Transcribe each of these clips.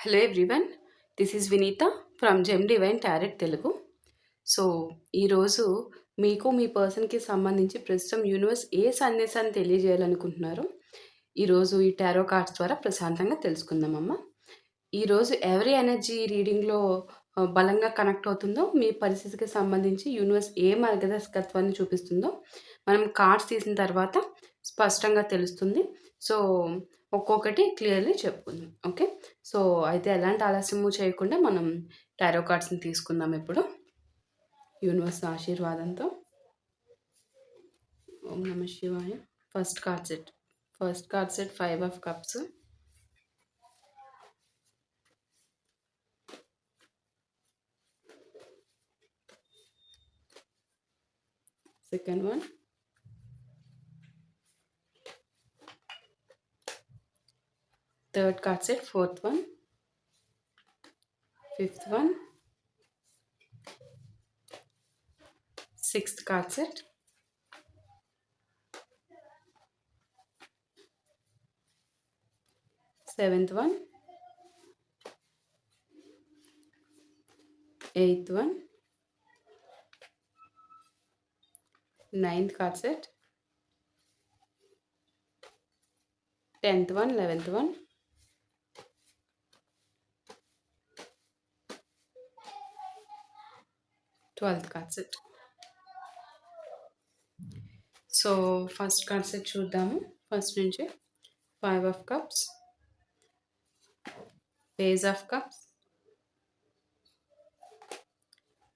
Hello everyone, this is Vineeta from Gem Divine Tarot Telugu. So ఈరోజు మీకు మీ పర్సన్కి సంబంధించి ప్రస్తుతం యూనివర్స్ ఏ సందేశాన్ని తెలియజేయాలనుకుంటున్నారో ఈరోజు ఈ టారో కార్డ్స్ ద్వారా ప్రశాంతంగా తెలుసుకుందామమ్మా. ఈరోజు ఎవరి ఎనర్జీ రీడింగ్లో బలంగా కనెక్ట్ అవుతుందో మీ పరిస్థితికి సంబంధించి యూనివర్స్ ఏ మార్గదర్శకత్వాన్ని చూపిస్తుందో మనం కార్డ్స్ తీసిన తర్వాత స్పష్టంగా తెలుస్తుంది. సో ఒక్కొక్కటి క్లియర్లీ చెప్పుకుందాం. ఓకే, సో అయితే ఎలాంటి ఆలస్యము చేయకుండా మనం టారో కార్డ్స్ని తీసుకుందాం ఇప్పుడు యూనివర్స్ ఆశీర్వాదంతో. ఓం నమ శివాయ. First card set 5 of cups. Second one, third card set, fourth one, fifth one, sixth card set, seventh one, eighth one, ninth card set, 10th one, 11th one, 12th card set. So first card set చూద్దాము. First నుంచి 5 of cups, page of cups,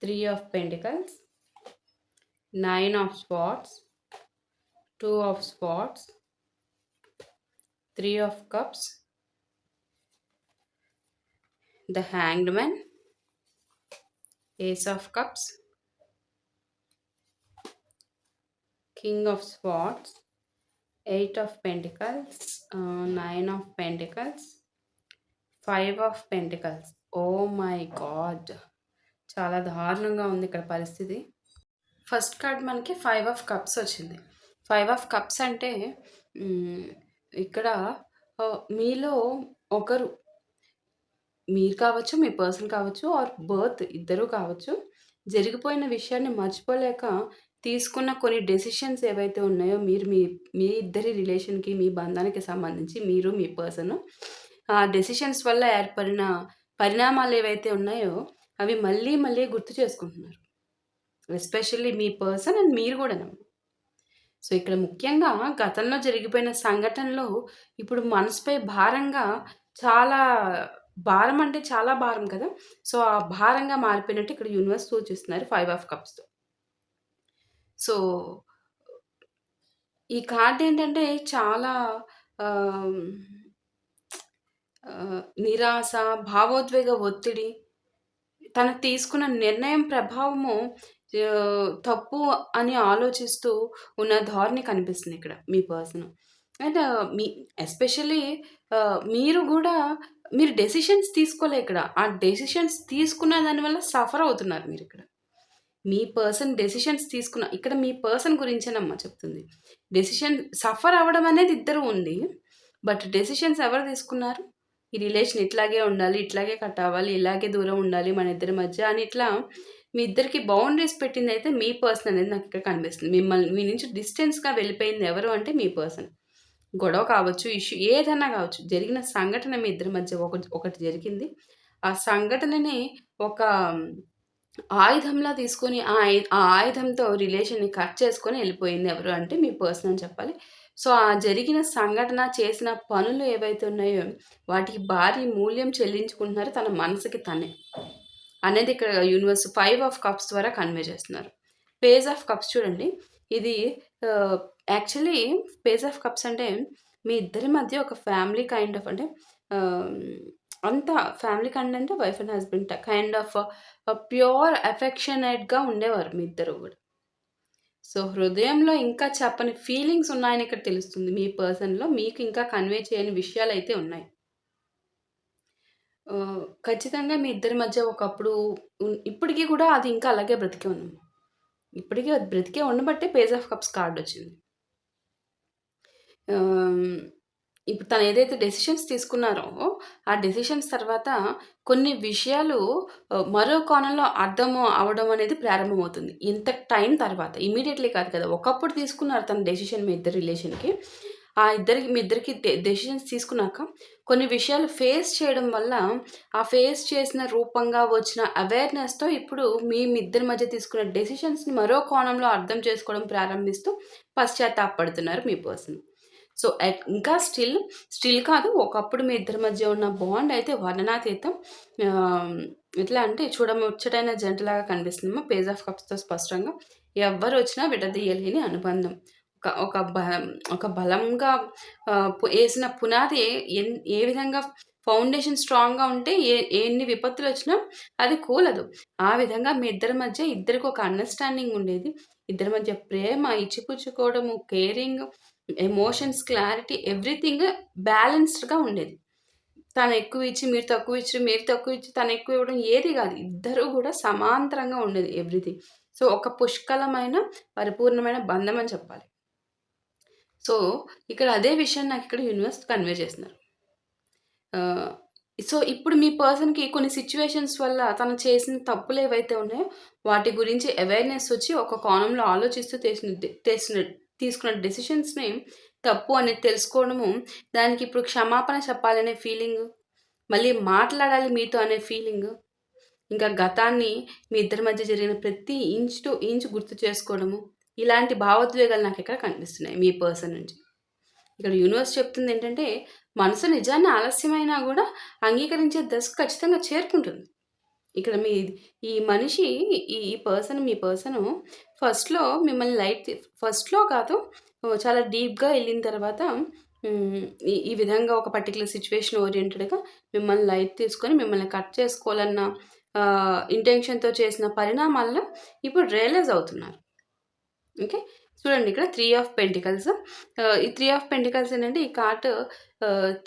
3 of pentacles, 9 of spots, 2 of spots, 3 of cups, the hanged man, ace of cups, king of swords, 8 of pentacles, 9 of pentacles, 5 of pentacles. Oh my god, చాలా దారుణంగా ఉంది ఇక్కడ పరిస్థితి. First card మనకి 5 of cups వచ్చింది. 5 of cups అంటే ఇక్కడ మీలో ఒకరు, మీరు కావచ్చు, మీ పర్సన్ కావచ్చు, ఆర్ బర్త్ ఇద్దరు కావచ్చు, జరిగిపోయిన విషయాన్ని మర్చిపోలేక తీసుకున్న కొన్ని డెసిషన్స్ ఏవైతే ఉన్నాయో మీరు మీ ఇద్దరి రిలేషన్కి, మీ బంధానికి సంబంధించి మీరు మీ పర్సన్ ఆ డెసిషన్స్ వల్ల ఏర్పడిన పరిణామాలు ఏవైతే ఉన్నాయో అవి మళ్ళీ మళ్ళీ గుర్తు చేసుకుంటున్నారు. ఎస్పెషల్లీ మీ పర్సన్ అండ్ మీరు కూడా. సో ఇక్కడ ముఖ్యంగా గతంలో జరిగిపోయిన సంఘటనలో ఇప్పుడు మనసుపై భారంగా, చాలా భారం అంటే చాలా భారం కదా, సో ఆ భారంగా మారిపోయినట్టు ఇక్కడ యూనివర్స్ సూచిస్తున్నారు 5 ఆఫ్ కప్స్తో. సో ఈ కార్డ్ ఏంటంటే చాలా నిరాశ, భావోద్వేగ ఒత్తిడి, తను తీసుకున్న నిర్ణయం ప్రభావము తప్పు అని ఆలోచిస్తూ ఉన్న ధోరణి కనిపిస్తుంది ఇక్కడ మీ పర్సన్. అండ్ మీ ఎస్పెషల్లీ మీరు కూడా మీరు డెసిషన్స్ తీసుకోలే ఇక్కడ. ఆ డెసిషన్స్ తీసుకున్న దానివల్ల సఫర్ అవుతున్నారు మీరు ఇక్కడ. మీ పర్సన్ డెసిషన్స్ తీసుకున్న, ఇక్కడ మీ పర్సన్ గురించేనమ్మా చెప్తుంది. డెసిషన్ సఫర్ అవ్వడం అనేది ఇద్దరు ఉంది, బట్ డెసిషన్స్ ఎవరు తీసుకున్నారు? ఈ రిలేషన్ ఇట్లాగే ఉండాలి, ఇట్లాగే కట్ అవ్వాలి, ఇలాగే దూరం ఉండాలి మన ఇద్దరి మధ్య అని ఇట్లా మీ ఇద్దరికి బౌండరీస్ పెట్టింది అయితే మీ పర్సన్ అనేది నాకు ఇక్కడ కనిపిస్తుంది. మిమ్మల్ని మీ నుంచి డిస్టెన్స్గా వెళ్ళిపోయింది ఎవరు అంటే మీ పర్సన్. గొడవ కావచ్చు, ఇష్యూ ఏదైనా కావచ్చు, జరిగిన సంఘటన మీ ఇద్దరి మధ్య ఒకటి జరిగింది. ఆ సంఘటనని ఒక ఆయుధంలా తీసుకొని ఆ ఆయుధంతో రిలేషన్ని కట్ చేసుకొని వెళ్ళిపోయింది ఎవరు అంటే మీ పర్సన్ అని చెప్పాలి. సో ఆ జరిగిన సంఘటన, చేసిన పనులు ఏవైతే ఉన్నాయో వాటికి భారీ మూల్యం చెల్లించుకుంటున్నారు తన మనసుకి తనే అనేది ఇక్కడ యూనివర్స్ 5 ఆఫ్ కప్స్ ద్వారా కన్వే చేస్తున్నారు. పేజ్ ఆఫ్ కప్స్ చూడండి, ఇది యాక్చువల్లీ పేజ్ ఆఫ్ కప్స్ అంటే మీ ఇద్దరి మధ్య ఒక ఫ్యామిలీ కైండ్ ఆఫ్, అంటే అంతా ఫ్యామిలీ కైండ్ అంటే wife and husband kind of pure అఫెక్షనేట్గా ఉండేవారు మీ ఇద్దరు కూడా. సో హృదయంలో ఇంకా చెప్పని ఫీలింగ్స్ ఉన్నాయని ఇక్కడ తెలుస్తుంది. మీ పర్సన్లో మీకు ఇంకా కన్వే చేయని విషయాలు అయితే ఉన్నాయి. ఖచ్చితంగా మీ ఇద్దరి మధ్య ఒకప్పుడు ఇప్పటికీ కూడా అది ఇంకా అలాగే బ్రతికే ఉన్నాము. ఇప్పటికీ అది బ్రతికే ఉండబట్టే పేజ్ ఆఫ్ కప్స్ కార్డ్ వచ్చింది. ఇప్పుడు తను ఏదైతే డెసిషన్స్ తీసుకున్నారో, ఆ డెసిషన్స్ తర్వాత కొన్ని విషయాలు మరో కోణంలో అర్థము అవ్వడం అనేది ప్రారంభమవుతుంది. ఇంత టైం తర్వాత. ఇమ్మీడియేట్‌లీ కాదు కదా! ఒకప్పుడు తీసుకున్నారు తను డెసిషన్ మీ ఇద్దరి రిలేషన్‌కి. మీ ఇద్దరికి డెసిషన్స్ తీసుకున్నాక కొన్ని విషయాలు ఫేస్ చేయడం వల్ల, ఆ ఫేస్ చేసిన రూపంగా వచ్చిన అవేర్‌నెస్‌తో ఇప్పుడు మీ ఇద్దరి మధ్య తీసుకున్న డెసిషన్స్‌ని మరో కోణంలో అర్థం చేసుకోవడం ప్రారంభిస్తూ పశ్చాత్తాపపడుతున్నారు మీ పర్సన్. సో, ఇంకా స్టిల్ కాదు. ఒకప్పుడు మీ ఇద్దరి మధ్య ఉన్న బాండ్ అయితే వర్ణనాతీతం. ఆహ్, ఎట్లా అంటే చూడముచ్చటైన జంటలాగా కనిపిస్తుందమ్మా. పేజ్ ఆఫ్ కప్స్‌తో స్పష్టంగా. ఎవ్వరొచ్చినా విడదీయలేని అనుబంధం. ఒక ఒక బ ఒక బలంగా ఏసిన పునాది ఏ విధంగా ఫౌండేషన్ స్ట్రాంగ్‌గా ఉంటే ఎన్ని విపత్తులొచ్చినా అది కూలదు. ఆ విధంగా మీ ఇద్దరి మధ్య ఇద్దరికి ఒక అండర్‌స్టాండింగ్ ఉండేది. ఇద్దరి మధ్య ప్రేమ, ఇచ్చిపుచ్చుకోవడము, కేరింగ్, ఎమోషన్స్, క్లారిటీ ఎవ్రీథింగ్ బ్యాలెన్స్డ్‌గా ఉండేది. తను ఎక్కువ ఇచ్చి, మీరు తక్కువ ఇచ్చి, మీరు తక్కువ ఇచ్చి, తను ఎక్కువ ఇవ్వడం ఏది గాదు. ఇద్దరూ గూడా సమాంతరంగా ఉండేది ఎవ్రీథింగ్. సో, ఒక పుష్కలమైన, పరిపూర్ణమైన బంధం అని చెప్పాలి. సో, ఇక్కడ అదే విషయాన్ని నాకిక్కడ యూనివర్స్ కన్వే చేస్తున్నారు. ఆహ్, సో, ఇప్పుడు మీ పర్సన్‌కి కొన్ని సిట్యుయేషన్స్ వల్ల తను చేసిన తప్పులేవైతే ఉన్నాయో, వాటి గురించి అవేర్‌నెస్ ఒచ్చి ఒక కోణంలో ఆలోచిస్తూ తీసుకున్న డెసిషన్స్‌ని తప్పు అనేది తెలుసుకోవడము, దానికిప్పుడు క్షమాపణ చెప్పాలనే ఫీలింగు, మళ్ళీ మాట్లాడాలి మీతో అనే ఫీలింగు, ఇంకా గతాన్ని మీ ఇద్దరి మధ్య జరిగిన ప్రతి ఇంచ్ టు ఇంచ్ గుర్తు చేసుకోవడము, ఇలాంటి భావోద్వేగాలు నాకిక్కడ కనిపిస్తున్నాయి మీ పర్సన్ నుంచి. ఇక్కడ యూనివర్స్ చెప్తుందేంటంటే, మనసు నిజాన్ని ఆలస్యమైనా గూడా అంగీకరించే దశకు ఖచ్చితంగా చేరుకుంటుంది. ఇక్కడ ఈ మనిషి మీ పర్సను ఫస్ట్‌లో మిమ్మల్ని ఫస్ట్‌లో కాదు, చాలా డీప్‌గా ఎళ్ళిన తర్వాత ఈ విధంగా ఒక పర్టిక్యులర్ సిట్యుయేషన్ ఓరియెంటెడ్‌గా మిమ్మల్ని లైట్ తీసుకొని మిమ్మల్ని కట్ చేసుకోవాలన్న ఇంటెన్షన్‌తో చేసిన పరిణామాలను ఇప్పుడు రియలైజ్ అవుతున్నారు. ఓకే. చూడండి ఇక్కడ 3 ఆఫ్ పెంటికల్స్. ఈ 3 ఆఫ్ పెంటికల్స్ ఏంటంటే ఈ కార్డ్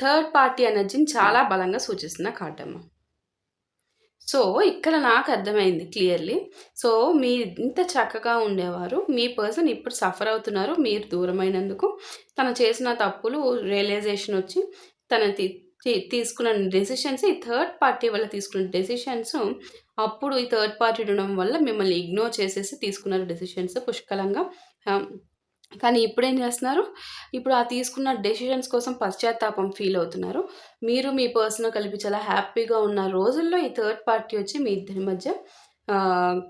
థర్డ్ పార్టీ ఎనర్జీని చాలా బలంగా సూచిస్తున్న కార్డ్ అమ్మ. సో, ఇక్కడ నాకు అర్థమైంది క్లియర్‌లీ. సో, మీరు ఇంత చక్కగా ఉండేవారు. మీ పర్సన్ ఇప్పుడు సఫర్ అవుతున్నారు. మీరు దూరమైనందుకు. తను చేసిన తప్పులు రియలైజేషన్ వచ్చి తను తీసుకున్న డెసిషన్స్ ఈ థర్డ్ పార్టీ వల్ల తీసుకున్న డెసిషన్స్ అప్పుడు ఈ థర్డ్ పార్టీ ఉండడం వల్ల మిమ్మల్ని ఇగ్నోర్ చేసేసి తీసుకున్నారు డెసిషన్స్ పుష్కలంగా. ఆహ్, కానీ ఇప్పుడేం చేస్తున్నారు? ఇప్పుడు ఆ తీసుకున్న డెసిషన్స్ కోసం పశ్చాత్తాపం ఫీల్ అవుతున్నారు. మీరు మీ పర్సన్ కలిపి చాలా హ్యాపీగా ఉన్న రోజుల్లో ఈ థర్డ్ పార్టీ వచ్చి మీ ఇద్దరి మధ్య ఆహ్,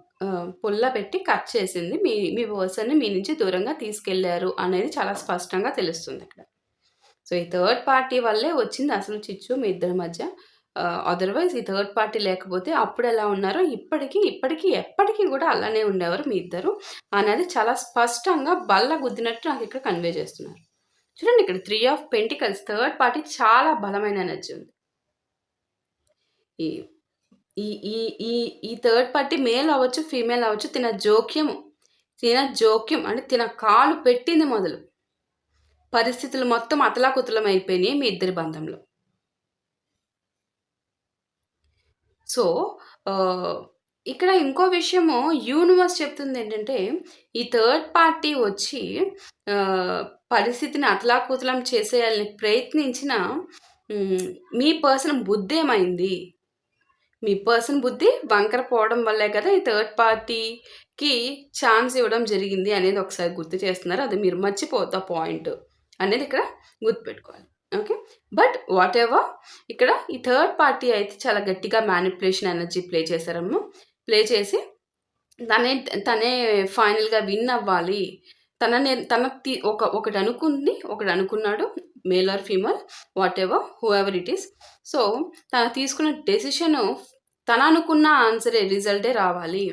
పుల్ల పెట్టి కట్ చేసింది. మీ మీ పర్సన్‌ని మీ నుంచి దూరంగా తీసుకెళ్లారు అనేది చాలా స్పష్టంగా తెలుస్తుందక్కడ. సో, ఈ థర్డ్ పార్టీ వల్లే వచ్చింది అసలు చిచ్చు మీ ఇద్దరి మధ్య. అదర్‌వైజ్ ఈ థర్డ్ పార్టీ లేకపోతే అప్పుడెలా ఉన్నారో ఇప్పటికి, ఎప్పటికి గూడా అలానే ఉండేవారు మీ ఇద్దరు అనేది చాలా స్పష్టంగా బల్ల గుద్దినట్టు నాకిక్కడ కన్వే చేస్తున్నారు. చూడండి ఇక్కడ 3 ఆఫ్ పెంటికల్స్ థర్డ్ పార్టీ చాలా బలమైన ఎనర్జీ ఉంది. ఈ ఈ ఈ ఈ ఈ థర్డ్ పార్టీ మేల్ అవ్వచ్చు, ఫీమేల్ అవ్వచ్చు. తిన జోక్యం అంటే తిన కాలు పెట్టింది మొదలు. పరిస్థితులు మొత్తం అతలాకుతలం అయిపోయినాయి మీ ఇద్దరి బంధంలో. సో, ఇక్కడ ఇంకో విషయము యూనివర్స్ చెప్తుందేంటంటే, ఈ థర్డ్ పార్టీ వచ్చి పరిస్థితిని అతలాకుతలం చేసేయాలని ప్రయత్నించిన మీ పర్సన్ బుద్ధేమైంది? మీ పర్సన్ బుద్ధి వంకర పోవడం వల్లే కదా ఈ థర్డ్ పార్టీకి ఛాన్స్ ఇవ్వడం జరిగింది అనేది ఒకసారి గుర్తు చేస్తున్నారు. అది మీరు మర్చిపోవద్దు ఆ పాయింట్ అనేది ఇక్కడ గుర్తుపెట్టుకోవాలి. ఓకే. బట్ వాటెవర్ ఇక్కడ ఈ థర్డ్ పార్టీ అయితే చాలా గట్టిగా మ్యానిప్యులేషన్ ఎనర్జీ ప్లే చేశారమ్మా. ప్లే చేసి తనే ఫైనల్‌గా విన్ అవ్వాలి. ఒకటి అనుకుంది, ఒకటి అనుకున్నాడు. Male or female whatever whoever it is. So, తను తీసుకున్న డెసిషను తను అనుకున్న ఆన్సరే రిజల్టే రావాలి.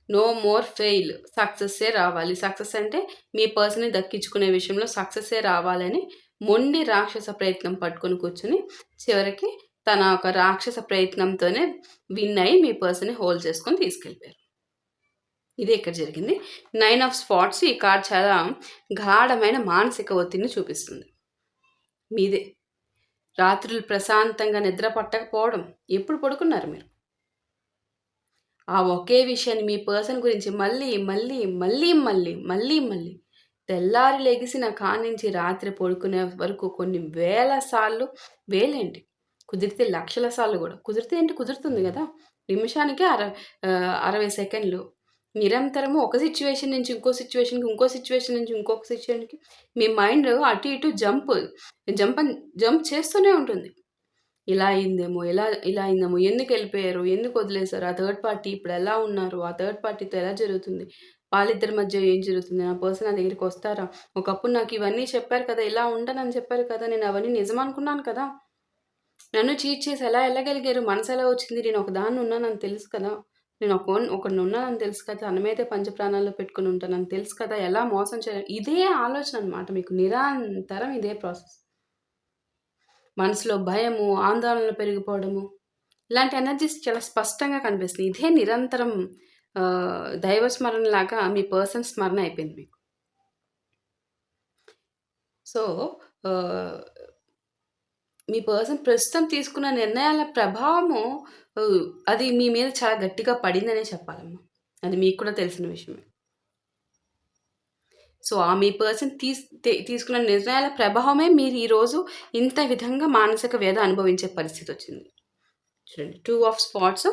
No more fail. సక్సెస్సే రావాలి. సక్సెస్ అంటే మీ పర్సన్‌ని దక్కించుకునే విషయంలో సక్సెస్సే రావాలని మొండి రాక్షస ప్రయత్నం పట్టుకొని కూర్చొని చివరికి తన ఒక రాక్షస ప్రయత్నంతోనే విన్ అయ్యి మీ పర్సన్‌ని హోల్డ్ చేసుకొని తీసుకెళ్ళిపోయారు. ఇదే ఇక్కడ జరిగింది. 9 ఆఫ్ స్పాట్స్ ఈ కార్డ్ చాలా గాఢమైన మానసిక ఒత్తిడిని చూపిస్తుంది. మీదే. రాత్రులు ప్రశాంతంగా నిద్ర పట్టకపోవడం. ఎప్పుడు పడుకున్నారు మీరు? ఆ ఒకే విషయాన్ని మీ పర్సన్ గురించి మళ్ళీ తెల్లారి లెగిసిన కాడ్నించి రాత్రి పడుకునే వరకు కొన్ని వేల సార్లు, వేలేంటి, కుదిరితే లక్షల సార్లు గూడా. కుదిరితే ఏంటి కుదురుతుంది గదా! నిమిషానికి 60 సెకండ్లు. నిరంతరము ఒక సిట్యుయేషన్ నుంచి ఇంకో సిట్యుయేషన్‌కి, ఇంకో సిట్యుయేషన్ నుంచి ఇంకొక సిట్యుయేషన్‌కి మీ మైండ్ అటు ఇటు జంప్ చేస్తూనే ఉంటుంది. ఇలా అయిందేమో, ఇలా అయిందేమో, ఎందుకెళ్ళిపోయారు, ఎందుకు వదిలేసారు, ఆ థర్డ్ పార్టీ ఇప్పుడెలా ఉన్నారు, ఆ థర్డ్ పార్టీతో ఎలా జరుగుతుంది, వాళ్ళిద్దరి మధ్య ఏం జరుగుతుంది, నా పర్సన్ నా దగ్గరికొస్తారా, ఒకప్పుడు నాకు ఇవన్నీ చెప్పారు కదా, ఇలా ఉండనని చెప్పారు కదా, నేను అవన్నీ నిజమనుకున్నాను కదా, నన్ను చీట్ చేసి ఎలా ఎళ్ళగలిగారు, మనసెలా వచ్చింది, నేను ఒకదాన్ని ఉన్నానని తెలుసు కదా, నేను ఒకడినున్నానని తెలుసు కదా, తన మీదే పంచప్రాణాలు పెట్టుకొని ఉంటానని తెలుసు కదా, ఎలా మోసం చేయాలి, ఇదే ఆలోచన అనమాట మీకు. నిరంతరం ఇదే ప్రాసెస్. మనసులో భయము, ఆందోళనలు పెరిగిపోవడము, ఇలాంటి ఎనర్జీస్ చాలా స్పష్టంగా కనిపిస్తున్నాయి. ఇదే నిరంతరం దైవ స్మరణలాగా మీ పర్సన్ స్మరణ అయిపోయింది మీకు. సో, ఆహ్, మీ పర్సన్ ప్రస్తుతం తీసుకున్న నిర్ణయాల ప్రభావము ఆహ్, అది మీ మీద చాలా గట్టిగా పడిందనే చెప్పాలమ్మా. అది మీకు కూడా తెలిసిన విషయమే. సో, ఆ మీ పర్సన్ తీసుకున్న నిర్ణయాల ప్రభావమే మీరు ఈరోజు ఇంత విధంగా మానసిక వ్యధ అనుభవించే పరిస్థితొచ్చింది. చూడండి 2 ఆఫ్ స్పాట్స్,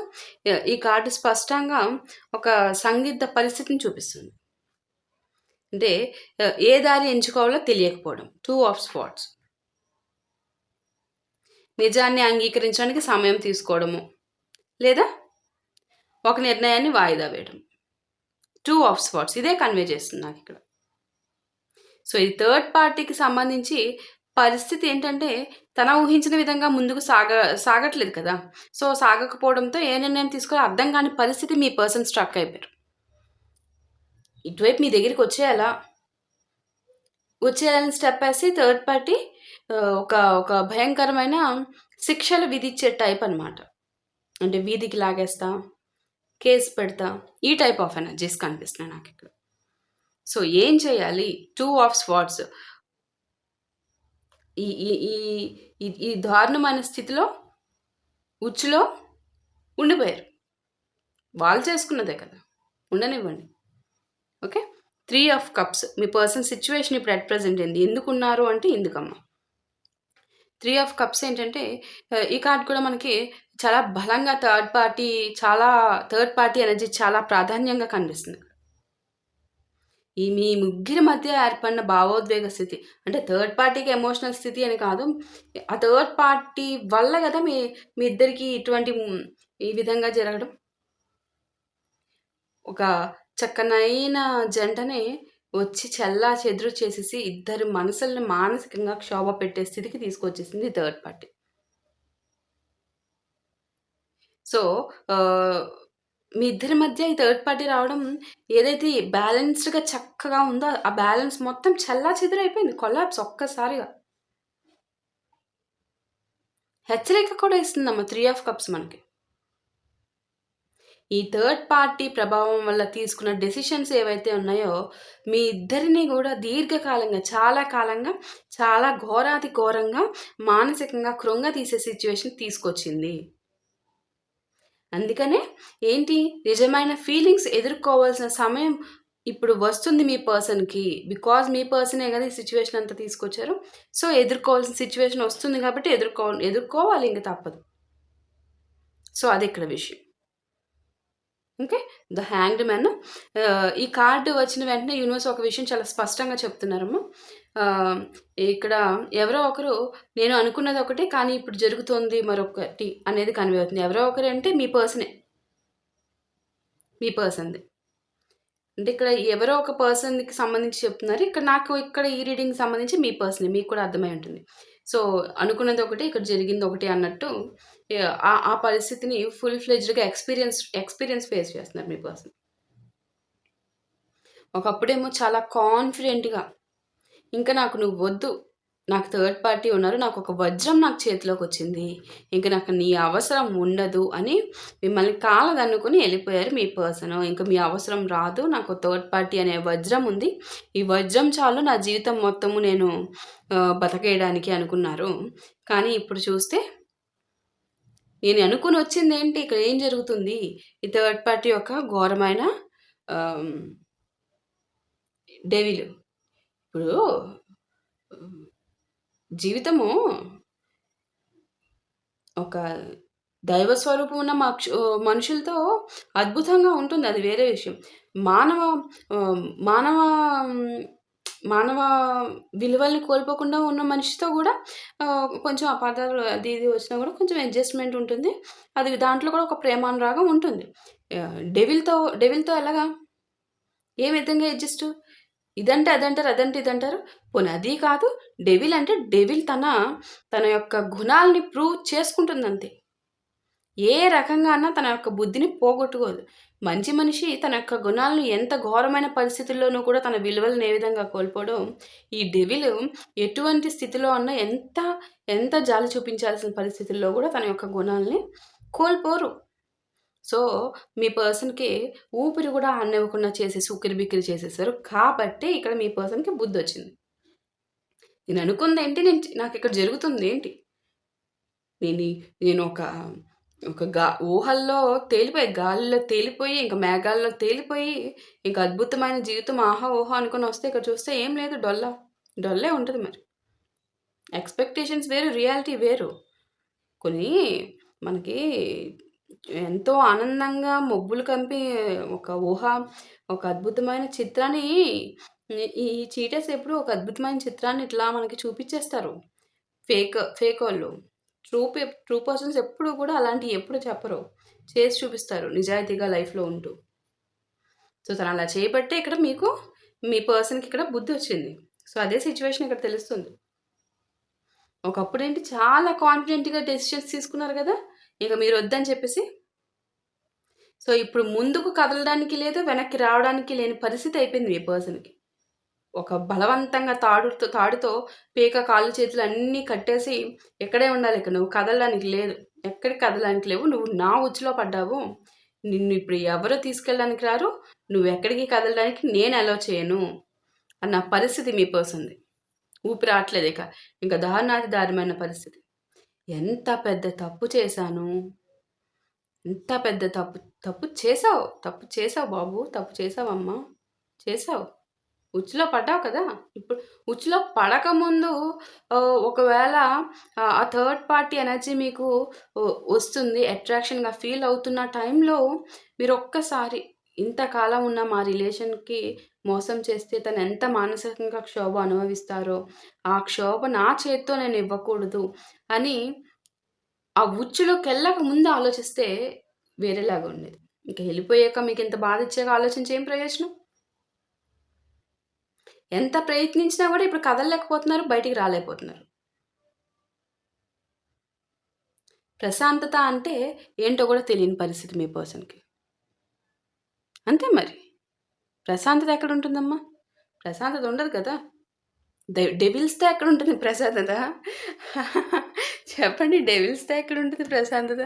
ఈ కార్డ్ స్పష్టంగా ఒక సందిగ్ధ పరిస్థితిని చూపిస్తుంది. అంటే ఏ దారి ఎంచుకోవాలో తెలియకపోవడం. 2 ఆఫ్ స్పాట్స్. నిజాన్ని అంగీకరించడానికి సమయం తీసుకోవడము. లేదా ఒక నిర్ణయాన్ని వాయిదా వేయడం. 2 ఆఫ్ స్పాట్స్ ఇదే కన్వే చేస్తుంది నాకిక్కడ. సో, ఈ థర్డ్ పార్టీకి సంబంధించి పరిస్థితి ఏంటంటే, తన ఊహించిన విధంగా ముందుకు సాగట్లేదు కదా! సో, సాగకపోవడంతో ఏ నిర్ణయం తీసుకోవాలో అర్థం కాని పరిస్థితి మీ పర్సన్ స్ట్రక్ అయిపోయారు. ఇటువైపు మీ దగ్గరికొచ్చేయాలా? వచ్చేయాలని స్టెప్ ఏసి థర్డ్ పార్టీ ఒక భయంకరమైన శిక్షలు విధించే టైప్ అనమాట. అంటే వీధికి లాగేస్తా, కేస్ పెడతా, ఈ టైప్ ఆఫ్ ఎనర్జీస్ కనిపిస్తున్నాయి నాకిక్కడ. సో, ఏం చేయాలి? 2 ఆఫ్ స్వార్డ్స్. ఈ ఈ ఈ ఈ ఈ దారుణమైన స్థితిలో, ఉచ్చులో ఉండిపోయారు. వాళ్ళు చేసుకున్నదే కదా! ఉండనివ్వండి. Okay. 3 of cups. Me person situation ఇప్పుడు అట్ ప్రెజెంట్ ఏంది? ఎందుకున్నారు అంటే ఇందుకమ్మా. 3 ఆఫ్ కప్స్ ఏంటంటే ఈ కార్డ్ కూడా మనకి చాలా బలంగా థర్డ్ పార్టీ ఎనర్జీ చాలా ప్రాధాన్యంగా కనిపిస్తుంది. ఈ మీ ముగ్గురి మధ్య ఏర్పడిన భావోద్వేగ స్థితి. అంటే థర్డ్ పార్టీకి ఎమోషనల్ స్థితి అని కాదు. ఆ థర్డ్ పార్టీ వల్ల గదా మీ ఇద్దరికీ ఇటువంటి ఈ విధంగా జరగడం. ఒక చక్కనైన జంటని వచ్చి చెల్లాచెదురు చేసేసి ఇద్దరి మనసుల్ని మానసికంగా క్షోభ పెట్టే స్థితికి తీసుకొచ్చేసింది థర్డ్ పార్టీ. సో, ఆహ్, మీ ఇద్దరి మధ్య ఈ థర్డ్ పార్టీ రావడం ఏదైతే బ్యాలెన్స్డ్‌గా చక్కగా ఉందో ఆ బ్యాలెన్స్ మొత్తం చెల్లాచెదురైపోయింది. కొలాప్స్ ఒక్కసారిగా. హెచ్చరిక కూడా ఇస్తుందమ్మా 3 ఆఫ్ కప్స్ మనకి. ఈ థర్డ్ పార్టీ ప్రభావం వల్ల తీసుకున్న డెసిషన్స్ ఏవైతే ఉన్నాయో, మీ ఇద్దరిని గూడా దీర్ఘకాలంగా, చాలా కాలంగా, చాలా ఘోరాతి ఘోరంగా మానసికంగా కృంగతీసే సిట్యుయేషన్ తీసుకొచ్చింది. అందుకనే ఏంటి నిజమైన ఫీలింగ్స్ ఎదుర్కోవాల్సిన సమయం ఇప్పుడు వస్తుంది మీ పర్సన్‌కి. బికాజ్ మీ పర్సనే గదా! ఈ సిట్యుయేషన్ అంతా తీసుకొచ్చారు. సో, ఎదుర్కోవాల్సిన సిట్యుయేషన్ వస్తుంది కాబట్టి ఎదుర్కోవాలి ఇంక తప్పదు. సో, అదిక్కడ విషయం. ఓకే. The hanged man. ఈ కార్డ్ వచ్చిన వెంటనే యూనివర్స్ ఒక విషయం చాలా స్పష్టంగా చెప్తున్నారమ్మా. ఆహ్, ఇక్కడ ఎవరో ఒకరు నేను అనుకున్నది ఒకటి, కానీ ఇప్పుడు జరుగుతోంది మరొకటి అనేది కన్వే అవుతుంది. ఎవరో ఒకరు అంటే మీ పర్సనే. మీ పర్సన్‌ది. అంటే ఇక్కడ ఎవరో ఒక పర్సన్‌కి సంబంధించి చెప్తున్నారు. ఇక్కడ ఈ రీడింగ్‌కి సంబంధించి మీ పర్సనే. మీకు కూడా అర్థమై ఉంటుంది. సో, అనుకున్నది ఒకటి, ఇక్కడ జరిగింది ఒకటి అన్నట్టు ఆ పరిస్థితిని ఫుల్ ఫ్లెడ్జ్డ్‌గా ఎక్స్‌పీరియన్స్ ఫేస్ చేస్తున్నారు మీ పర్సన్. ఒకప్పుడేమో చాలా కాన్ఫిడెంట్‌గా ఇంక నాకు నువ్వొద్దు. నాకు థర్డ్ పార్టీ ఉన్నారు. నాకొక వజ్రం నాకు చేతిలోకొచ్చింది. ఇంక నాకు నీ అవసరం ఉండదు అని మిమ్మల్ని కాలదన్నుకొని ఎళ్ళిపోయారు మీ పర్సను. ఇంక మీ అవసరం రాదు. నాకు థర్డ్ పార్టీ అనే వజ్రం ఉంది. ఈ వజ్రం చాలు నా జీవితం మొత్తము నేను బతికేయడానికి అనుకున్నారు. కానీ ఇప్పుడు చూస్తే నేను అనుకునొచ్చిందేంటి? ఇక్కడ ఏం జరుగుతుంది? ఈ థర్డ్ పార్టీ యొక్క ఘోరమైన ఆహ్, డెవిల్. ఇప్పుడు జీవితము ఒక దైవ స్వరూపం ఉన్న మనుషులతో అద్భుతంగా ఉంటుంది. అది వేరే విషయం. మానవ మానవ మానవ విలువల్ని కోల్పోకుండా ఉన్న మనిషితో గూడా కొంచెం అపార్థాలు అది ఇది వచ్చినా గూడా కొంచెం అడ్జస్ట్‌మెంట్ ఉంటుంది. అది దాంట్లో కూడా ఒక ప్రేమానురాగం ఉంటుంది. డెవిల్‌తో ఎలాగా? ఏ విధంగా అడ్జస్టు? ఇదంటే అదంటారు, అదంటే ఇదంటారు. పోనీ అది కాదు. డెవిల్ అంటే డెవిల్ తన యొక్క గుణాల్ని ప్రూవ్ చేసుకుంటుందంతే. ఏ రకంగా అన్నా తన యొక్క బుద్ధిని పోగొట్టుకోదు. మంచి మనిషి తన యొక్క గుణాలను ఎంత ఘోరమైన పరిస్థితుల్లోనూ కూడా తన విలువలను ఏ విధంగా కోల్పోడో, ఈ డెవిల్ ఎటువంటి స్థితిలో అన్నా ఎంత జాలి చూపించాల్సిన పరిస్థితుల్లో గూడా తన యొక్క గుణాల్ని కోల్పోరు. సో, మీ పర్సన్‌కి ఊపిరి గూడా ఆడనివ్వకుండా చేసేసి ఉక్కిరిబిక్కిరి చేసేసారు. కాబట్టే ఇక్కడ మీ పర్సన్‌కి బుద్ధొచ్చింది. నేననుకుందేంటి, నాకిక్కడ జరుగుతుందేంటి? నేని నేనొక ఊహల్లో తేలిపోయి, గాలిలో తేలిపోయి, ఇంక మేఘాల్లో తేలిపోయి, ఇంక అద్భుతమైన జీవితం ఆహా! ఓహో! అనుకునొస్తే ఇక్కడ చూస్తే ఏం లేదు, డొల్లే ఉంటది మరి. ఎక్స్‌పెక్టేషన్స్ వేరు, రియాలిటీ వేరు. కొన్ని మనకి ఎంతో ఆనందంగా మబ్బులు కంపి ఒక అద్భుతమైన చిత్రాన్ని ఈ చీటర్స్ ఎప్పుడు ఒక అద్భుతమైన చిత్రాన్ని ఇట్లా మనకి చూపిచ్చేస్తారు. ఫేకోళ్ళు. ట్రూ పర్సన్స్ ఎప్పుడు కూడా అలాంటియి ఎప్పుడు చెప్పరు. చేసి చూపిస్తారు నిజాయితీగా లైఫ్‌లో ఉంటూ. సో, తనలా చేయబట్టే ఇక్కడ మీ పర్సన్‌కి ఇక్కడ బుద్ధొచ్చింది. సో, అదే సిట్యుయేషన్ ఇక్కడ తెలుస్తుంది. ఒకప్పుడేంటి చాలా కాన్ఫిడెంట్‌గా డెసిషన్స్ తీసుకున్నారు గదా! ఇక మీరొద్దని చెప్పేసి. సో, ఇప్పుడు ముందుకు కదలడానికి లేదు, వెనక్కి రావడానికి లేని పరిస్థితి అయిపోయింది మీ పర్సన్‌కి. ఒక బలవంతంగా తాడుతో కాళ్ళు చేతులు అన్నీ కట్టేసి ఇక్కడే ఉండాలిక. నువ్వు కదలడానికి లేదు. ఎక్కడికి కదలడానికి లేవు. నువ్వు నా ఉచ్చులో పడ్డావు. నిన్ను ఇప్పుడు ఎవరు తీసుకెళ్ళడానికి రారు. నువ్వెక్కడికి కదలడానికి నేను అలౌ చేయను అన్న పరిస్థితి మీ పర్సన్‌ది. ఊపిరి ఆడట్లేదిక. ఇంక దారుణాతి దారుణమైన పరిస్థితి. ఎంత పెద్ద తప్పు చేశాను. ఎంత పెద్ద తప్పు చేశావు బాబు. తప్పు చేశావమ్మా. చేశావు. ఉచ్చులో పడ్డావు కదా! ఇప్పుడు ఉచ్చులో పడకముందు ఒకవేళ ఆ థర్డ్ పార్టీ ఎనర్జీ మీకు వస్తుంది. అట్రాక్షన్‌గా ఫీల్ అవుతున్న టైంలో మీరొక్కసారి ఇంతకాలం ఉన్న మా రిలేషన్‌కి మోసం చేస్తే తనెంత మానసికంగా క్షోభ అనుభవిస్తారో, ఆ క్షోభ నా చేత్తో నేనివ్వకూడదు అని ఆ ఉచ్చులోకెళ్ళక ముందు ఆలోచిస్తే వేరేలాగా ఉండేది. ఇంక ఎళ్ళిపోయాక మీకింత బాధిచ్చాక ఆలోచించి ఏం ప్రయోజనం? ఎంత ప్రయత్నించినా గూడా ఇప్పుడు కదలలేకపోతున్నారు, బయటికి రాలేకపోతున్నారు. ప్రశాంతత అంటే ఏంటో గూడా తెలియని పరిస్థితి మీ పర్సన్‌కి. అంతే మరి. ప్రశాంతత ఎక్కడుంటుందమ్మా? ప్రశాంతత ఉండదు కదా! డెవిల్స్‌తో ఎక్కడుంటుంది ప్రశాంతత? చెప్పండి, డెవిల్స్‌తో ఎక్కడుంటది ప్రశాంతత?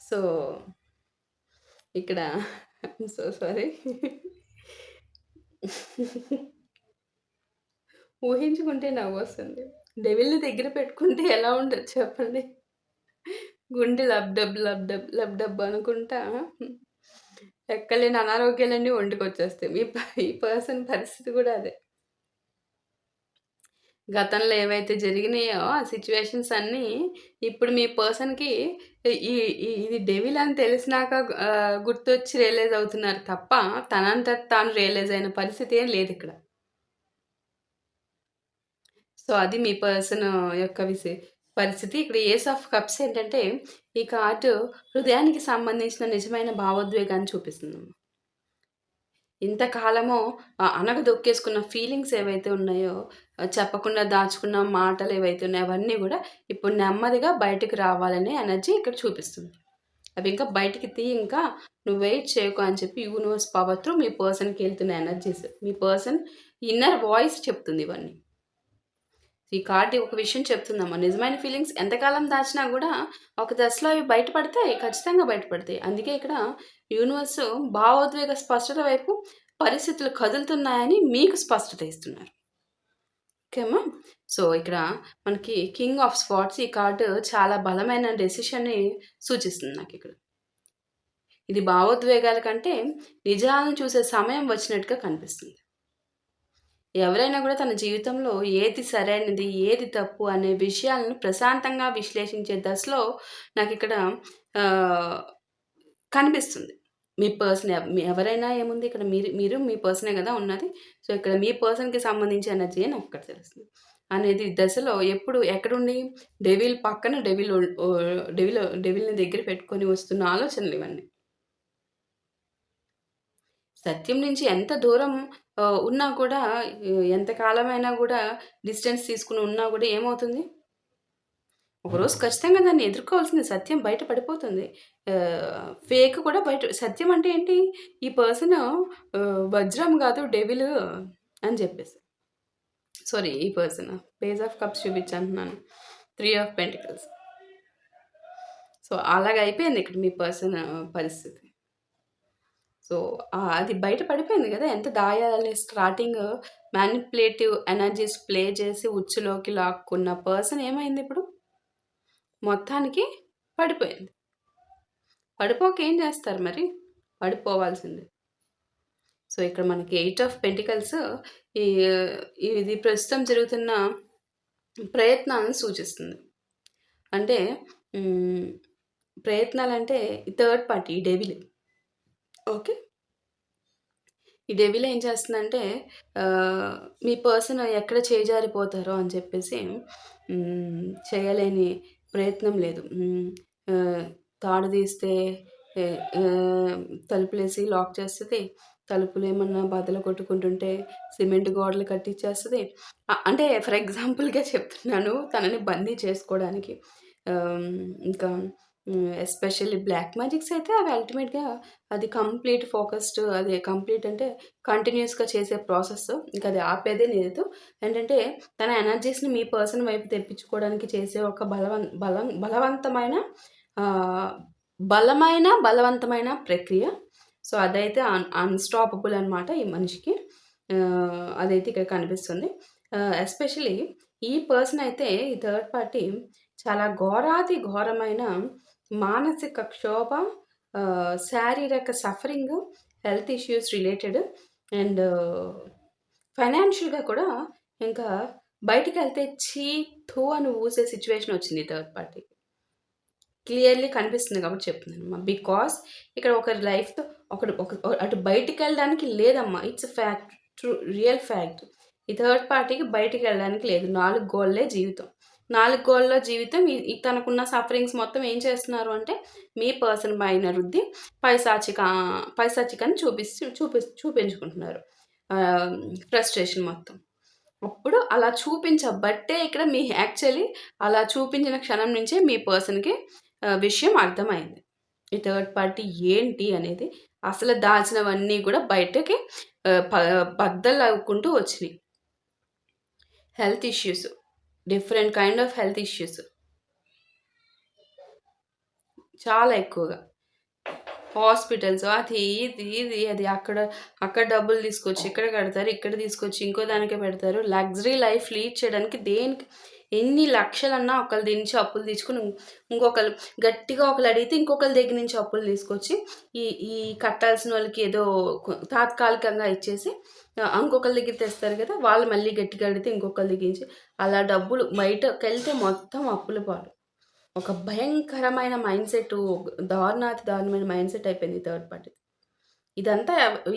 సో, ఇక్కడ ఐయామ్ సో సారీ. ఊహించుకుంటే నవ్వొస్తుంది. డెవిల్‌ని దగ్గర పెట్టుకుంటే ఎలా ఉంటది చెప్పండి? గుండె లబ్‌డబ్, లబ్‌డబ్, లబ్‌డబ్ అనుకుంటా ఎక్కలేని అనారోగ్యాలన్నీ ఒంటికొచ్చేస్తాయి. ఈ పర్సన్ పరిస్థితి గూడా అదే. గతంలో ఏవైతే జరిగినాయో ఆ సిట్యుయేషన్స్ అన్నీ ఇప్పుడు మీ పర్సన్‌కి ఈ ఈ ఇది డెవిల్ అని తెలిసినాక గుర్తొచ్చి రియలైజ్ అవుతున్నారు తప్ప, తనంతట తాను రియలైజ్ అయిన పరిస్థితి ఏం లేదిక్కడ. సో, అది మీ పర్సన్ యొక్క పరిస్థితి. ఇక్కడ ఏస్ ఆఫ్ కప్స్ ఏంటంటే, ఈ కార్డ్ హృదయానికి సంబంధించిన నిజమైన భావోద్వేగాన్ని చూపిస్తుందమ్మ. ఇంతకాలము అణగదొక్కేసుకున్న ఫీలింగ్స్ ఏవైతే ఉన్నాయో, చెప్పకుండా దాచుకున్న మాటలు ఏవైతే ఉన్నాయో, అవన్నీ గూడా ఇప్పుడు నెమ్మదిగా బయటకు రావాలనే ఎనర్జీ ఇక్కడ చూపిస్తుంది. అవి ఇంకా బయటికి ఇంకా నువ్వు వెయిట్ చేయకు అని చెప్పి యూనివర్స్ పవర్ త్రూ మీ పర్సన్‌కి ఎళ్తున్న ఎనర్జీస్. మీ పర్సన్ ఇన్నర్ వాయిస్ చెప్తుంది ఇవన్నీ. ఈ కార్డ్ ఒక విషయం చెప్తుందమ్మా. నిజమైన ఫీలింగ్స్ ఎంతకాలం దాచినా గూడా ఒక దశలో అవి బయటపడతాయి. ఖచ్చితంగా బయటపడతాయి. అందుకే ఇక్కడ యూనివర్స్ భావోద్వేగ స్పష్టత వైపు పరిస్థితులు కదులుతున్నాయని మీకు స్పష్టత ఇస్తున్నారు. ఓకే అమ్మా. సో, ఇక్కడ మనకి కింగ్ ఆఫ్ స్పాట్స్ ఈ కార్డ్ చాలా బలమైన డెసిషన్‌ని సూచిస్తుంది నాకిక్కడ. ఇది భావోద్వేగాల కంటే నిజాలను చూసే సమయం వచ్చినట్టుగా కనిపిస్తుంది. ఎవరైనా కూడా తన జీవితంలో ఏది సరైనది, ఏది తప్పు అనే విషయాలను ప్రశాంతంగా విశ్లేషించే దశలో నాకిక్కడ ఆహ్, కనిపిస్తుంది. మీ పర్సన్ ఎవరైనా ఏముంది ఇక్కడ మీరు మీరు మీ పర్సనే గదా ఉన్నది. సో, ఇక్కడ మీ పర్సన్‌కి సంబంధించి ఎనర్జీయే నాకిక్కడ తెలుస్తుంది. అనేది దశలో ఎప్పుడు ఎక్కడుండి డెవిల్ పక్కన డెవిల్ డెవిల్‌ని దగ్గర పెట్టుకొని వస్తున్న ఆలోచనలివన్నీ. సత్యం నుంచి ఎంత దూరం ఉన్నా కూడా ఎంత కాలమైనా గూడా డిస్టెన్స్ తీసుకొని ఉన్నా గూడా ఏమవుతుంది? ఒకరోజు ఖచ్చితంగా దాన్ని ఎదుర్కోవాల్సింది. సత్యం బయట పడిపోతుంది. ఫేక్ కూడా సత్యం అంటే ఏంటి? ఈ పర్సను వజ్రం గాదు డెవిలు అని జెప్పేసి. సారీ ఈ పర్సన్ పేజ్ ఆఫ్ కప్స్ చూపించంటున్నాను. 3 ఆఫ్ పెంటికల్స్. సో, అలాగయిపోయింది ఇక్కడ మీ పర్సన్ పరిస్థితి. సో, అది బయట పడిపోయింది గదా! ఎంత దాయాలి స్టార్టింగ్ మ్యానిపులేటివ్ ఎనర్జీస్ ప్లే చేసి ఉచ్చులోకి లాక్కున్న పర్సన్ ఏమైందిప్పుడు? మొత్తానికి పడిపోయింది. పడిపోక ఏం చేస్తారు మరి? పడిపోవాల్సిందే. సో, ఇక్కడ మనకి 8 ఆఫ్ పెంటికల్స్ ఈ ఇది ప్రస్తుతం జరుగుతున్న ప్రయత్నాలను సూచిస్తుంది. అంటే ప్రయత్నాలంటే థర్డ్ పార్టీ ఈ డెవిల్. ఓకే. ఈ డెవిల్ ఏం చేస్తుందంటే మీ పర్సన్ ఎక్కడ చేజారిపోతారో అని చెప్పేసి చేయలేని ప్రయత్నం లేదు. తాడు తీస్తే తలుపులేసి లాక్ చేస్తది. తలుపులేమన్నా బద్దలు కొట్టుకుంటుంటే సిమెంట్ గోడలు కట్టిచ్చేస్తది. అంటే ఫర్ ఎగ్జాంపుల్‌గా చెప్తున్నాను తనని బందీ చేసుకోవడానికి. ఇంకా ఎస్పెషల్లీ బ్లాక్ మ్యాజిక్స్ అయితే అవి అల్టిమేట్‌గా అది కంప్లీట్ ఫోకస్డ్ అది కంప్లీట్ అంటే కంటిన్యూయస్‌గా చేసే ప్రాసెస్. ఇంకా అది ఆపేదే లేదు. ఏంటంటే తన ఎనర్జీస్‌ని మీ పర్సన్ వైపు తెప్పించుకోవడానికి చేసే ఒక బలవంతమైన ఆహ్, బలవంతమైన ప్రక్రియ. సో, అదైతే అన్‌స్టాపబుల్ అనమాట ఈ మనిషికి. అదైతే ఇక్కడ కనిపిస్తుంది. ఎస్పెషల్లీ ఈ పర్సన్ అయితే ఈ థర్డ్ పార్టీ చాలా ఘోరాతి ఘోరమైన మానసిక క్షోభ, శారీరక suffering, health issues related and ఫైనాన్షియల్‌గా కూడా ఇంకా బయటికెళ్తే ఛీ! థూ అని ఊసే సిట్యుయేషన్ వచ్చింది ఈ థర్డ్ పార్టీకి. క్లియర్‌లీ కనిపిస్తుంది కాబట్టి చెప్తున్నానమ్మా. బికాజ్ ఇక్కడ ఒకరి లైఫ్‌తో అటు బయటికెళ్ళడానికి లేదమ్మా. It's fact. Real fact. ఈ థర్డ్ పార్టీకి బయటికెళ్ళడానికి లేదు. 4 గోళ్ళే జీవితం. 4 గోళ్ళలో జీవితం తనకున్న సఫరింగ్స్ మొత్తం ఏం చేస్తున్నారు అంటే మీ పర్సన్ పైన రుద్ది పైశాచికాన్ని చూపించుకుంటున్నారు. ఫ్రస్ట్రేషన్ మొత్తం. అప్పుడు అలా చూపించబట్టే ఇక్కడ మీ యాక్చువల్లీ అలా చూపించిన క్షణం నుంచే మీ పర్సన్‌కి విషయం అర్థమైంది. ఈ థర్డ్ పార్టీ ఏంటి అనేది. అసలు దాచినవన్నీ కూడా బయటకి బద్దలవుకుంటూ వచ్చినియి. Health issues. Different kind of health issues. చాలా ఎక్కువగా. హాస్పిటల్స్ అది అది అక్కడ డబ్బులు తీసుకొచ్చి ఇక్కడ కడతారు. ఇక్కడ తీసుకొచ్చి ఇంకో దానికే పెడతారు. లగ్జరీ లైఫ్ లీడ్ చేయడానికి దేనికి ఎన్ని లక్షలన్నా ఒకళ్ళ దగ్గర నుంచి అప్పులు తీసుకొని ఇంకొకళ్ళు గట్టిగా ఒకళ్ళు అడిగితే ఇంకొకళ్ళ దగ్గర నుంచి అప్పులు తీసుకొచ్చి ఈ ఈ కట్టాల్సిన వాళ్ళకి ఏదో తాత్కాలికంగా ఇచ్చేసి ఇంకొకళ్ళ దగ్గర తెస్తారు కదా! వాళ్ళు మళ్ళీ గట్టిగా అడిగితే ఇంకొకళ్ళ దగ్గర నుంచి అలా డబ్బులు బయటకెళ్తే మొత్తం అప్పుల పాలు. ఒక భయంకరమైన మైండ్‌సెట్టు దారుణమైన మైండ్‌సెట్ అయిపోయింది ఈ థర్డ్ పార్టీ. ఇదంతా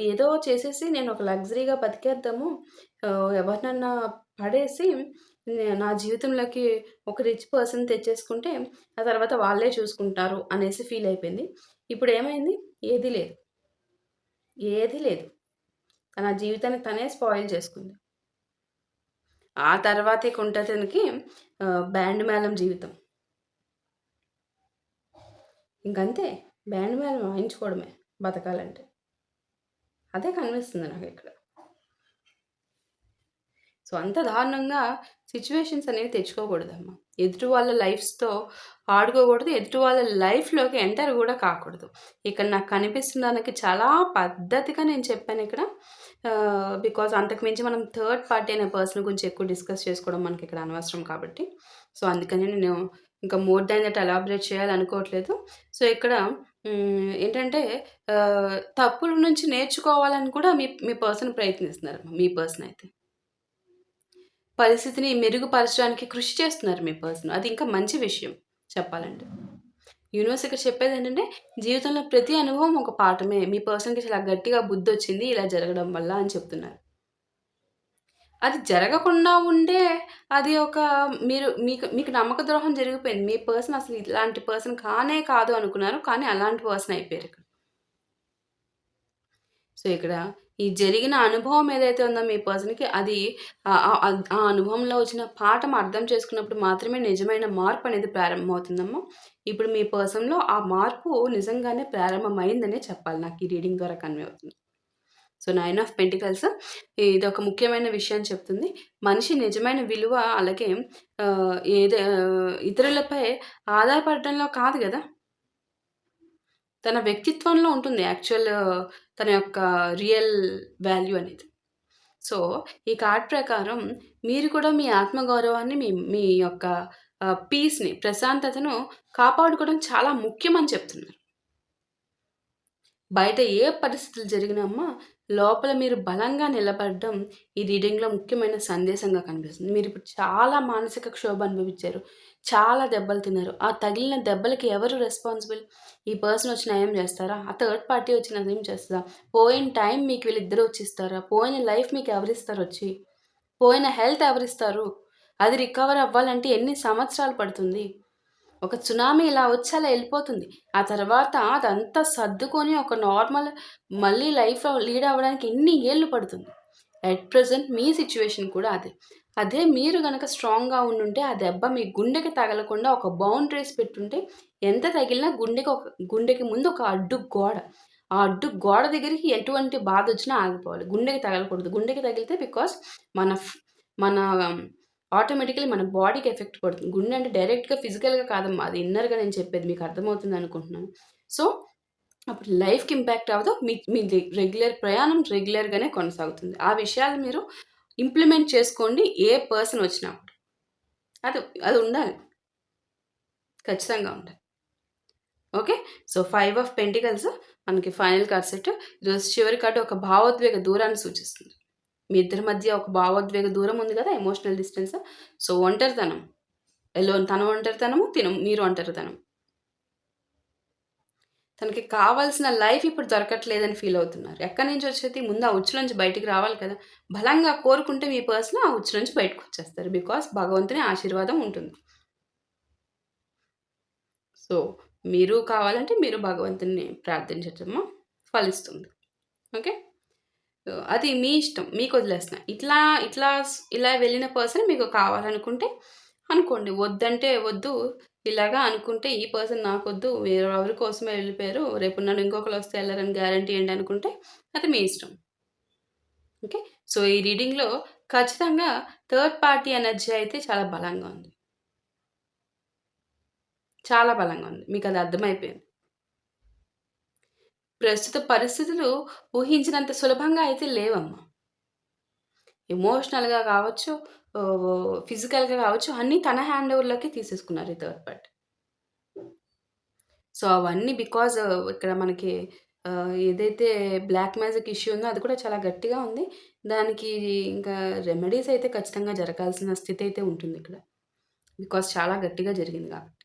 ఏదో చేసేసి నేను ఒక లగ్జరీగా బతికేద్దాము, ఎవరినన్నా పడేసి నా జీవితంలోకి ఒక రిచ్ పర్సన్ తెచ్చేసుకుంటే, ఆ తర్వాత వాళ్ళే చూసుకుంటారు అనేసి ఫీల్ అయిపోయింది. ఇప్పుడేమైంది? ఏది లేదు. ఏది లేదు. తన జీవితాన్ని తనే స్పాయిల్ చేసుకుంది. ఆ తర్వాత ఇక ఉంటది తనకి బ్యాండ్ మేళం జీవితం. ఇంకంతే. బ్యాండ్ మేళం వాయించుకోవడమే బతకాలంటే. అదే కనిపిస్తుంది నాకిక్కడ. సో, అంత దారుణంగా సిట్యుయేషన్స్ అనేవి తెచ్చుకోకూడదమ్మా. ఎదుటి వాళ్ళ లైఫ్స్‌తో ఆడుకోకూడదు. ఎదుటి వాళ్ళ లైఫ్‌లోకి ఎంటర్ కూడా కాకూడదు. ఇక్కడ నాకు కనిపిస్తున్న దానికి చాలా పద్ధతిగా నేను చెప్పానిక్కడ. బికాజ్ అంతకు మించి మనం థర్డ్ పార్టీ అనే పర్సన్ గురించి ఎక్కువ డిస్కస్ చేసుకోవడం మనకిక్కడ అనవసరం కాబట్టి. సో, అందుకని నేను ఇంకా మోర్ దాన్ దట్ ఎలాబరేట్ చేయాలనుకోవట్లేదు. సో, ఇక్కడ ఏంటంటే తప్పుల నుంచి నేర్చుకోవాలని కూడా మీ మీ పర్సన్ ప్రయత్నిస్తున్నారమ్మా. మీ పర్సన్ అయితే. పరిస్థితిని మెరుగుపరచడానికి కృషి చేస్తున్నారు మీ పర్సన్. అది ఇంకా మంచి విషయం చెప్పాలంటే. యూనివర్స్ ఇక్కడ చెప్పేదేంటంటే, జీవితంలో ప్రతి అనుభవం ఒక పాఠమే. మీ పర్సన్‌కి చాలా గట్టిగా బుద్ధొచ్చింది ఇలా జరగడం వల్ల అని చెప్తున్నారు. అది జరగకుండా ఉండే అది ఒక మీరు మీకు మీకు నమ్మక ద్రోహం జరిగిపోయింది. మీ పర్సన్ అసలు ఇలాంటి పర్సన్ కానే కాదు అనుకున్నారు. కానీ అలాంటి పర్సన్ అయిపోయారిక్కడ. సో, ఇక్కడ ఈ జరిగిన అనుభవం ఏదైతే ఉందో మీ పర్సన్‌కి అది ఆ అనుభవంలో వచ్చిన పాఠం అర్థం చేసుకున్నప్పుడు మాత్రమే నిజమైన మార్పనేది ప్రారంభమవుతుందమ్మా. ఇప్పుడు మీ పర్సన్‌లో ఆ మార్పు నిజంగానే ప్రారంభమైందనే చెప్పాలి. నాకు ఈ రీడింగ్ ద్వారా కన్వే అవుతుంది. సో, 9 ఆఫ్ పెంటికల్స్ ఇదొక ముఖ్యమైన విషయం చెప్తుంది. మనిషి నిజమైన విలువ అలాగే ఇతరులపై ఆధారపడడంలో కాదు గదా! తన వ్యక్తిత్వంలో ఉంటుంది యాక్చువల్ తన యొక్క రియల్ వాల్యూ అనేది. సో, ఈ కార్డ్ ప్రకారం మీరు కూడా మీ ఆత్మగౌరవాన్ని, మీ మీ యొక్క పీస్‌ని, ప్రశాంతతను కాపాడుకోవడం చాలా ముఖ్యమని చెప్తున్నారు. బయట ఏ పరిస్థితులు జరిగినా అమ్మ, లోపల మీరు బలంగా నిలబడడం ఈ రీడింగ్‌లో ముఖ్యమైన సందేశంగా కనిపిస్తుంది. మీరిప్పుడు చాలా మానసిక క్షోభ అనుభవించారు. చాలా దెబ్బలు తిన్నారు. ఆ తగిలిన దెబ్బలకి ఎవరు రెస్పాన్సిబుల్? ఈ పర్సన్ వచ్చి నయం చేస్తారా? ఆ థర్డ్ పార్టీ వచ్చి నయం చేస్తదా? పోయిన టైం మీకు వీళ్ళిద్దరూ వచ్చిస్తారా? పోయిన లైఫ్ మీకు ఎవరిస్తారొచ్చి? పోయిన హెల్త్ ఎవరిస్తారు? అది రికవర్ అవ్వాలంటే ఎన్ని సంవత్సరాలు పడుతుంది? ఒక సునామీ ఇలా వచ్చి అలా ఎళ్ళిపోతుంది. ఆ తర్వాత అదంతా సర్దుకొని ఒక నార్మల్ మళ్ళీ లైఫ్‌లో లీడ్ అవ్వడానికి ఎన్ని ఏళ్ళు పడుతుంది. ఎట్ ప్రెజెంట్ మీ సిట్యుయేషన్ కూడా అదే. అదే మీరు గనక స్ట్రాంగ్‌గా ఉండుంటే ఆ దెబ్బ మీ గుండెకి తగలకుండా ఒక బౌండరీస్ పెట్టుంటే ఎంత తగిలినా గుండెకి ముందు ఒక అడ్డు గోడ. ఆ అడ్డు గోడ దగ్గరికి ఎటువంటి బాధొచ్చినా ఆగిపోవాలి. గుండెకి తగలకూడదు. గుండెకి తగిలితే బికాజ్ మన మన ఆటోమేటికల్లీ మన బాడీకి ఎఫెక్ట్ పడుతుంది. గుండె అంటే డైరెక్ట్‌గా ఫిజికల్‌గా కాదమ్మా. అది ఇన్నర్‌గా నేను చెప్పేది మీకు అర్థమవుతుంది అనుకుంటున్నాను. సో, అప్పుడు లైఫ్‌కి ఇంపాక్ట్ అవ్వదు. మీ మీ రెగ్యులర్ ప్రయాణం రెగ్యులర్‌గానే కొనసాగుతుంది. ఆ విషయాలు మీరు ఇంప్లిమెంట్ చేసుకోండి ఏ పర్సన్ వచ్చినా కూడా. అది అది ఉండాలి. ఖచ్చితంగా ఉండాలి. ఓకే. సో, 5 ఆఫ్ పెంటికల్స్ మనకి ఫైనల్ కార్డ్ సెట్. ఈరోజు చివరి కార్డ్ ఒక భావోద్వేగ దూరాన్ని సూచిస్తుంది. మీ ఇద్దరి మధ్య ఒక భావోద్వేగ దూరం ఉంది కదా! Emotional distance. సో, ఒంటరితనం. ఎలోన్ తన ఒంటరితనము, మీరు ఒంటరితనం. తనకి కావాల్సిన లైఫ్ ఇప్పుడు దొరకట్లేదని ఫీల్ అవుతున్నారు. ఎక్కడి నుంచి వచ్చేది? ముందు ఆ ఉచ్చు నుంచి బయటికి రావాలి కదా! బలంగా కోరుకుంటే మీ పర్సన్ ఆ ఉచ్చు నుంచి బయటకొచ్చేస్తారు. బికాజ్ భగవంతుని ఆశీర్వాదం ఉంటుంది. సో, మీరు కావాలంటే మీరు భగవంతుడిని ప్రార్థించటము ఫలిస్తుంది. ఓకే. సో, అది మీ ఇష్టం. మీకొదిలేస్తున్నా. ఇలా వెళ్ళిన పర్సన్ మీకు కావాలనుకుంటే అనుకోండి. వద్దంటే వద్దు. ఇలాగా అనుకుంటే ఈ పర్సన్ నాకొద్దు. వేరెవరి కోసమో వెళ్ళిపోయారు. రేపు నన్ను ఇంకొకళ్ళొస్తే ఎళ్ళరని గ్యారంటీ ఏంటి అనుకుంటే అది మీ ఇష్టం. ఓకే. సో, ఈ రీడింగ్‌లో ఖచ్చితంగా థర్డ్ పార్టీ ఎనర్జీ అయితే చాలా బలంగా ఉంది. చాలా బలంగా ఉంది. మీకది అర్థమైపోయింది. ప్రస్తుత పరిస్థితులు ఊహించినంత సులభంగా అయితే లేవమ్మా. ఎమోషనల్‌గా కావచ్చు, ఫిజికల్‌గా కావచ్చు అన్నీ తన హ్యాండ్ ఓవర్‌లోకి తీసేసుకున్నారు ఈ థర్డ్ పార్టీ. సో, అవన్నీ బికాజ్ ఇక్కడ మనకి ఏదైతే బ్లాక్ మ్యాజిక్ ఇష్యూ ఉందో అది కూడా చాలా గట్టిగా ఉంది. దానికి ఇంకా రెమెడీస్ అయితే ఖచ్చితంగా జరగాల్సిన స్థితి అయితే ఉంటుందిక్కడ. బికాజ్ చాలా గట్టిగా జరిగింది కాబట్టి.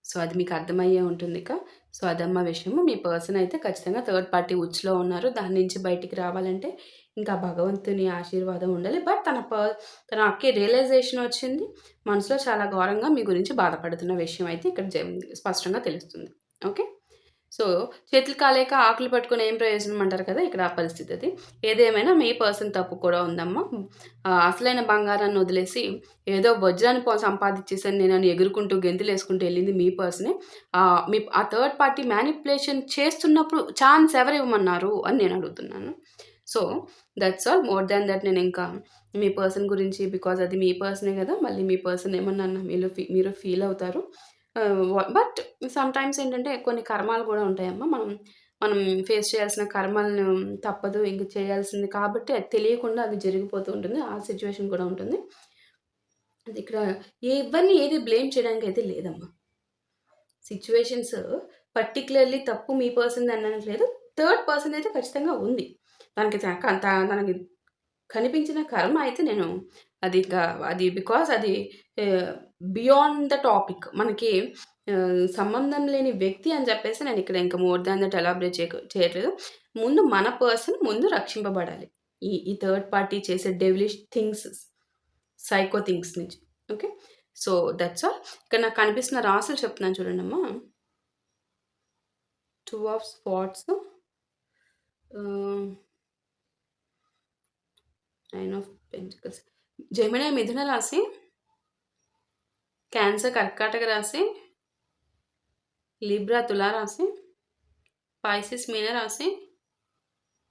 సో, అది మీకు అర్థమయ్యే ఉంటుందిక. సో, అదమ్మా విషయము. మీ పర్సన్ అయితే ఖచ్చితంగా థర్డ్ పార్టీ ఉచ్చులో ఉన్నారు. దాని నుంచి బయటికి రావాలంటే ఇంకా భగవంతుని ఆశీర్వాదం ఉండాలి. బట్ తన అక్కే రియలైజేషన్ వచ్చింది. మనసులో చాలా ఘోరంగా మీ గురించి బాధపడుతున్న విషయం అయితే ఇక్కడ స్పష్టంగా తెలుస్తుంది. ఓకే. సో, చేతులు కాలేక ఆకులు పట్టుకొని ఏం ప్రయోజనం అంటారు కదా! ఇక్కడ ఆ పరిస్థితి అది. ఏదేమైనా మీ పర్సన్ తప్పు కూడా ఉందమ్మా. అసలైన బంగారాన్ని వదిలేసి ఏదో వజ్రాన్ని సంపాదించేసాను నేనని ఎగురుకుంటూ, గెంతులేసుకుంటూ ఎళ్ళింది మీ పర్సనే. ఆ థర్డ్ పార్టీ మ్యానిప్యులేషన్ చేస్తున్నప్పుడు ఛాన్స్ ఎవరివ్వమన్నారు అని నేను అడుగుతున్నాను. So, that's all. More than that నేనింకా మీ పర్సన్ గురించి బికాజ్ అది మీ పర్సనే గదా! మళ్ళీ మీ పర్సన్ ఏమన్నా మీరు ఫీల్ అవుతారు. బట్ సమ్‌టైమ్స్ ఏంటంటే కొన్ని కర్మాలు గూడా ఉంటాయమ్మా. మనం మనం ఫేస్ చేయాల్సిన కర్మలను తప్పదు. ఇంక చేయాల్సింది కాబట్టి అది తెలియకుండా అది జరిగిపోతూ ఉంటుంది. ఆ సిట్యుయేషన్ కూడా ఉంటుంది. అది ఇక్కడ ఎవరిని ఏది బ్లేమ్ చేయడానికైతే లేదమ్మా. సిట్యుయేషన్స్ పర్టిక్యులర్‌లీ తప్పు మీ పర్సన్‌ది అనట్లేదు. థర్డ్ పర్సన్ అయితే ఖచ్చితంగా ఉంది. తనకి కనిపించిన కర్మ అయితే నేను అది ఇంకా అది బికాజ్ అది బియాండ్ ద టాపిక్. మనకి సంబంధం లేని వ్యక్తి అని చెప్పేసి నేను ఇక్కడ ఇంకా మోర్ దాన్ దట్ ఎలాబరేట్ చేయట్లేదు. ముందు మన పర్సన్ ముందు రక్షింపబడాలి. ఈ థర్డ్ పార్టీ చేసే డెవిలిష్ థింగ్స్, సైకో థింగ్స్ నుంచి. ఓకే. So, that's all. ఇక్కడ నాకు కనిపిస్తున్న రాసులు చెప్తున్నాను చూడండమ్మా. 2 of spots, 9 of pentacles. Gemini మిథున రాశి, క్యాన్సర్ కర్కాటక రాశి, లిబ్రా తులా రాశి, పైసిస్ మీన రాశి,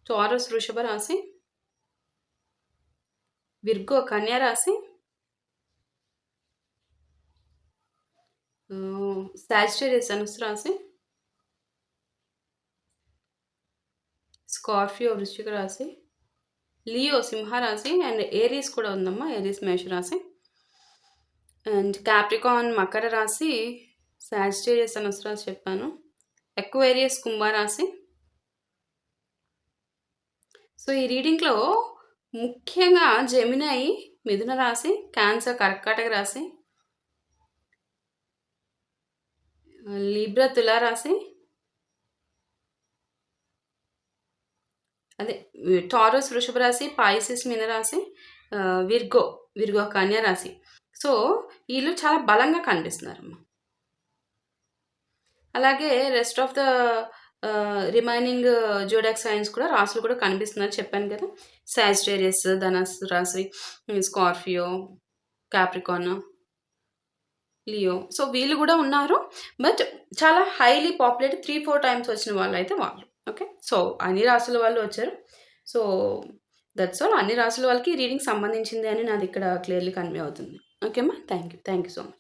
టారస్ వృషభ రాశి, విర్గో కన్యా రాశి, సాజిటేరియస్ ధనుస్సు రాశి, స్కార్పియో వృశ్చిక రాశి, లియో సింహరాశి అండ్ ఏరీస్ కూడా ఉందమ్మా. ఏరీస్ మేషరాశి అండ్ క్యాప్రికాన్ మకర రాశి, సాజిటేరియస్ ధనుస్సు రాశి చెప్పాను, ఎక్వేరియస్ కుంభరాశి. సో ఈ రీడింగ్లో ముఖ్యంగా జెమినై మిథున రాశి, క్యాన్సర్ కర్కాటక రాశి, లిబ్రా తులా రాశి, అదే టారస్ వృషభ రాశి, పైసిస్ మీన రాశి, విర్గో కన్యా రాశి. సో వీళ్ళు చాలా బలంగా కనిపిస్తున్నారమ్మా. అలాగే rest of the remaining జోడాక్ science కూడా రాసులు కూడా కనిపిస్తున్నారు చెప్పాను కదా. సాజిటేరియస్ ధనస్సు రాశి, స్కార్పియో, క్యాప్రికాన్, లియో. సో వీళ్ళు కూడా ఉన్నారు. బట్ చాలా హైలీ పాపులేటెడ్ 3-4 టైమ్స్ వచ్చిన వాళ్ళు అయితే వాళ్ళు. ఓకే. సో అన్ని రాసుల వాళ్ళు వచ్చారు. So that's all. అన్ని రాసుల వాళ్ళకి రీడింగ్ సంబంధించింది అని నాది ఇక్కడ క్లియర్లీ కన్వే అవుతుంది. ఓకే అమ్మా. Thank you so much.